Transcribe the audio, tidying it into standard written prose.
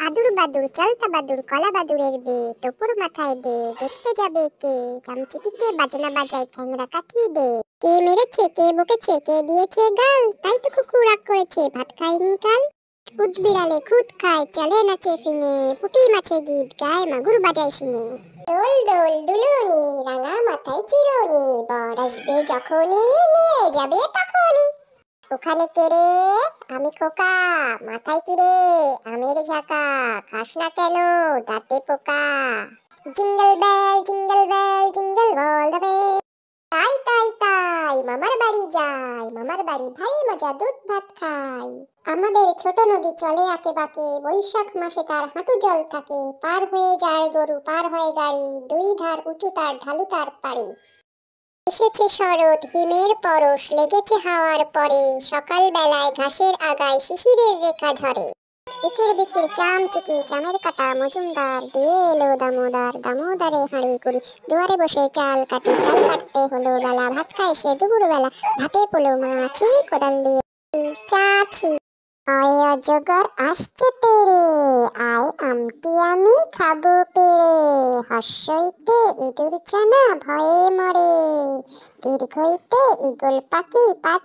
আদুর বাদুর চালতা বাদুর কলা বাদুরের বে টপুর মাথায় দে দেখতে যাবে কে চামচিকিতে বাজনা বাজায় ঠ্যাংরা কাঠিয়ে দে কে মেরেছে কে বকেছে কে দিয়েছে গাল তাই তো কুকুর রাগ করেছে ভাত খায়নি কাল খুদ বিড়ালে খুদ খায় চলে নাচে ফিঙে পুঁটি মাছে গীত গায় মাগুর বাজায় শিঙে দোল দোল দুলুনি রাঙা মাথায় চিরুনি বর আসবে যখনই নিয়ে যাবে তখনই ওখানে কে রে আমি খোকা মাথায় কি রে আমের ঝাঁকা খাস না কেন দাঁতে পোকা jingle bell jingle bell jingle bell দেবে তাই তাই তাই মামার বাড়ি যাই মামার বাড়ি ভাই মজা দুধ ভাত খাই আমাদের ছোট নদী চলে আঁকে বাঁকে বৈশাখ মাসে তার হাঁটু জল থাকে পার হয়ে যায় গরু পার হয় গাড়ি দুই ধার উঁচু তার ঢালু তার পাড়ি এসেছে শরৎ হিমের পরশ লেগেছে হাওয়ার পরে সকাল বেলায় ঘাসের আগায় শিশিরের রেখা ঝরে বিকের বিকের চামচিকি চামের কাটা মজুমদার দুয়ে এলো দামোদার দামোদারে হাঁড়ি কুড়ি দুয়ারে বসে চাল কাটি চাল কাটতে হলো বেলা ভাত খায় সে দুপুর বেলা ভাতে পোলো মাছি কোদাল দিয়ে চাছি আয় অজগর আসছে পেরে আয় আমটি আমি খাবো পেরে হর্ষইতে ইঁদুর ছানা ভয়ে মরে দীর্ঘইতে ঈগল পাখি পাছে